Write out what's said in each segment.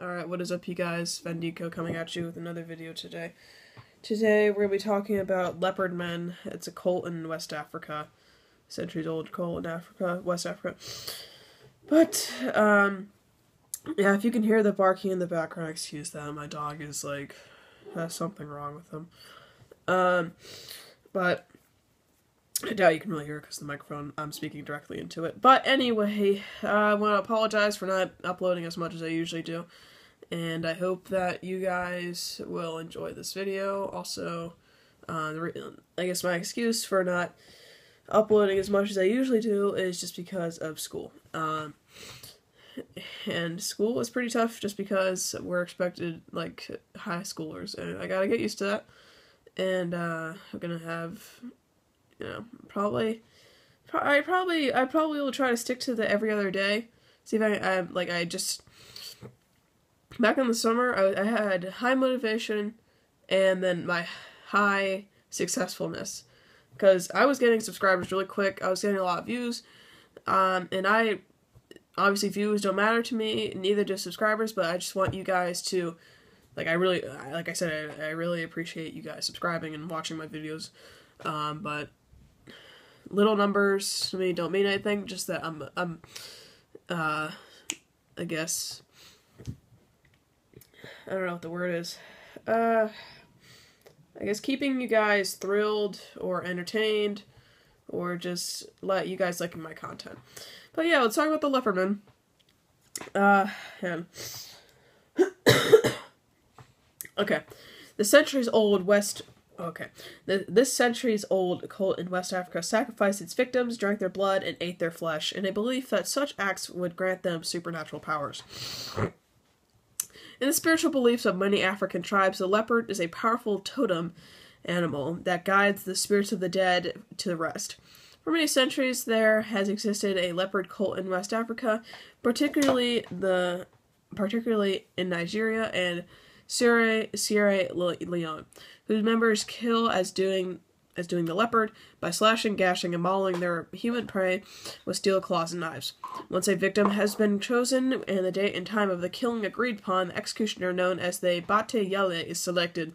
Alright, what is up, you guys? Vendico coming at you with another video today. Today we're going to be talking about Leopard Men. It's a cult in West Africa. Centuries old cult in Africa, West Africa. But, yeah, if you can hear the barking in the background, excuse that. My dog is, has something wrong with him. But I doubt you can really hear it because the microphone, I'm speaking directly into it. But anyway, I want to apologize for not uploading as much as I usually do. And I hope that you guys will enjoy this video. Also, I guess my excuse for not uploading as much as I usually do is just because of school. And school is pretty tough just because we're expected, like, high schoolers. And I gotta get used to that. And, I'm gonna have... You know, I probably will try to stick to the every other day. See if I just, back in the summer, I had high motivation and then my high successfulness. Because I was getting subscribers really quick, I was getting a lot of views, and obviously views don't matter to me, neither do subscribers, but I just want you guys to, like I really appreciate you guys subscribing and watching my videos, but little numbers to me don't mean anything, just that I guess, I don't know what the word is, I guess keeping you guys thrilled or entertained, or just let you guys like my content. But yeah, let's talk about the Leopard Men. Okay, this centuries-old cult in West Africa sacrificed its victims, drank their blood, and ate their flesh, in a belief that such acts would grant them supernatural powers. In the spiritual beliefs of many African tribes, the leopard is a powerful totem animal that guides the spirits of the dead to the rest. For many centuries, there has existed a leopard cult in West Africa, particularly in Nigeria and Sierra Leone, whose members kill as doing the leopard by slashing, gashing, and mauling their human prey with steel claws and knives. Once a victim has been chosen and the date and time of the killing agreed upon, the executioner, known as the Bate Yele, is selected.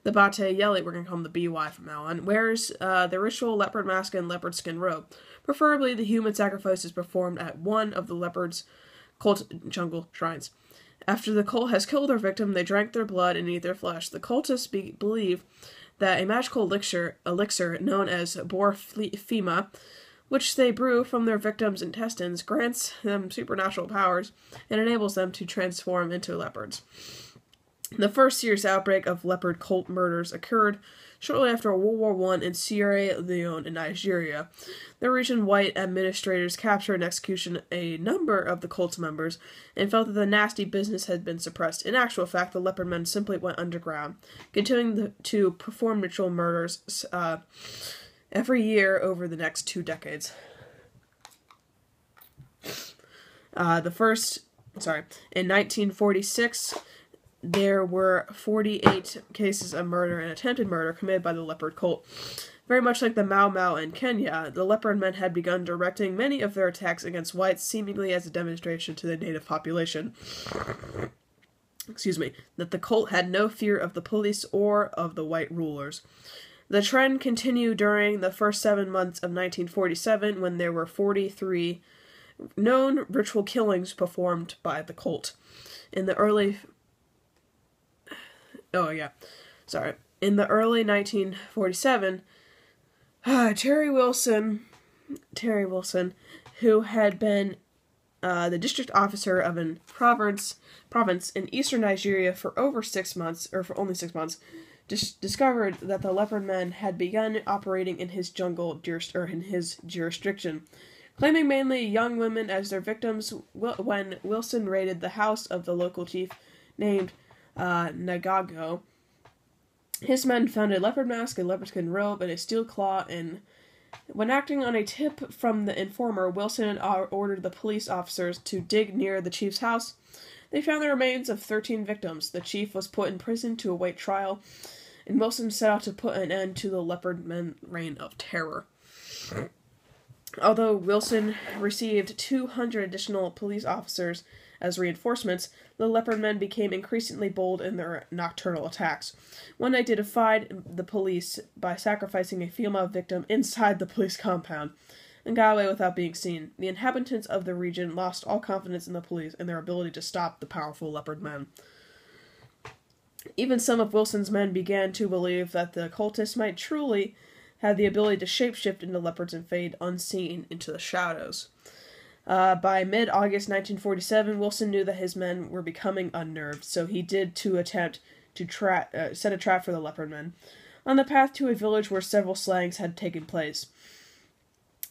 The Bate Yele, we're going to call him the BY from now on, wears the ritual leopard mask and leopard skin robe. Preferably, the human sacrifice is performed at one of the leopard's cult jungle shrines. After the cult has killed their victim, they drank their blood and ate their flesh. The cultists believe that a magical elixir known as Borfima, which they brew from their victims' intestines, grants them supernatural powers and enables them to transform into leopards. The first serious outbreak of leopard cult murders occurred shortly after World War I in Sierra Leone in Nigeria. The region white administrators captured and executed a number of the cult's members and felt that the nasty business had been suppressed. In actual fact, the Leopard Men simply went underground, continuing to perform ritual murders every year over the next 2 decades. In 1946, there were 48 cases of murder and attempted murder committed by the leopard cult. Very much like the Mau Mau in Kenya, the Leopard Men had begun directing many of their attacks against whites, seemingly as a demonstration to the native population. That the cult had no fear of the police or of the white rulers. The trend continued during the first 7 months of 1947, when there were 43 known ritual killings performed by the cult. In the early 1947, Terry Wilson, who had been the district officer of a province in eastern Nigeria for only 6 months, discovered that the Leopard Men had begun operating in his jurisdiction, claiming mainly young women as their victims. When Wilson raided the house of the local chief named Nagago, his men found a leopard mask, a leopard skin robe, and a steel claw, and when acting on a tip from the informer, Wilson ordered the police officers to dig near the chief's house. They found the remains of 13 victims. The chief was put in prison to await trial, and Wilson set out to put an end to the Leopard Men reign of terror. Although Wilson received 200 additional police officers as reinforcements, the Leopard Men became increasingly bold in their nocturnal attacks. One night they defied the police by sacrificing a female victim inside the police compound and got away without being seen. The inhabitants of the region lost all confidence in the police and their ability to stop the powerful Leopard Men. Even some of Wilson's men began to believe that the cultists might truly have the ability to shapeshift into leopards and fade unseen into the shadows. By mid-August 1947, Wilson knew that his men were becoming unnerved, so he did attempt to set a trap for the Leopard Men on the path to a village where several slayings had taken place.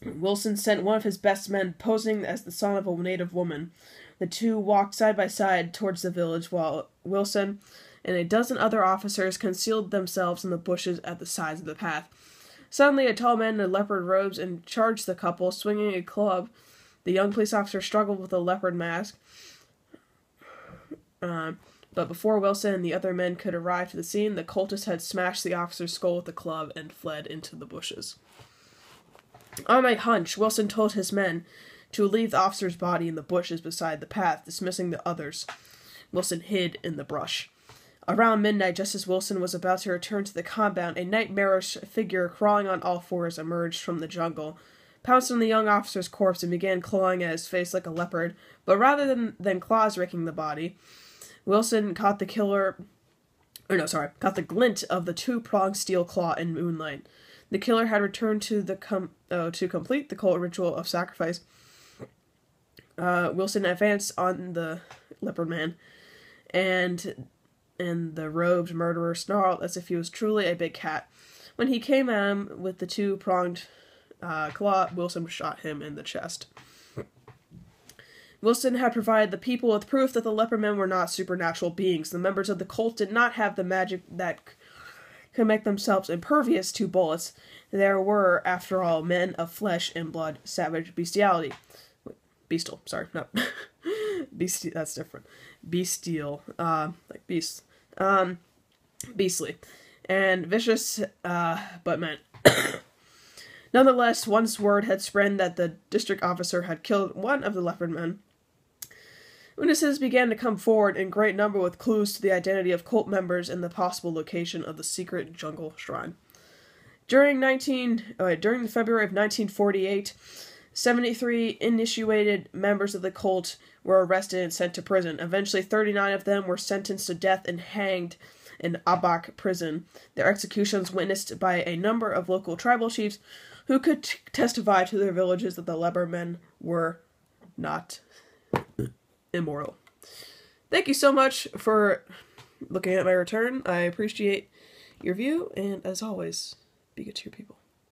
Wilson sent one of his best men posing as the son of a native woman. The two walked side by side towards the village while Wilson and a dozen other officers concealed themselves in the bushes at the sides of the path. Suddenly, a tall man in leopard robes and charged the couple, swinging a club. The young police officer struggled with a leopard mask, but before Wilson and the other men could arrive to the scene, the cultist had smashed the officer's skull with the club and fled into the bushes. On a hunch, Wilson told his men to leave the officer's body in the bushes beside the path, dismissing the others. Wilson hid in the brush. Around midnight, just as Wilson was about to return to the compound, a nightmarish figure crawling on all fours emerged from the jungle, pounced on the young officer's corpse, and began clawing at his face like a leopard. But rather than claws raking the body, Wilson caught the glint of the two-pronged steel claw in moonlight. The killer had returned to complete the cult ritual of sacrifice. Wilson advanced on the Leopard Man, and the robed murderer snarled as if he was truly a big cat. When he came at him with the two-pronged claw, Wilson shot him in the chest. Wilson had provided the people with proof that the Leopard Men were not supernatural beings. The members of the cult did not have the magic that could make themselves impervious to bullets. There were, after all, men of flesh and blood, savage bestiality. Bestial, sorry, no. Bestial, that's different. Bestial, like beasts. Beastly. And vicious, but meant. Nonetheless, once word had spread that the district officer had killed one of the Leopard Men, witnesses began to come forward in great number with clues to the identity of cult members and the possible location of the secret jungle shrine. During February of 1948, 73 initiated members of the cult were arrested and sent to prison. Eventually, 39 of them were sentenced to death and hanged in Abak prison. Their executions witnessed by a number of local tribal chiefs who could testify to their villages that the Leopard Men were not immortal. Thank you so much for looking at my return. I appreciate your view, and as always, be good to your people.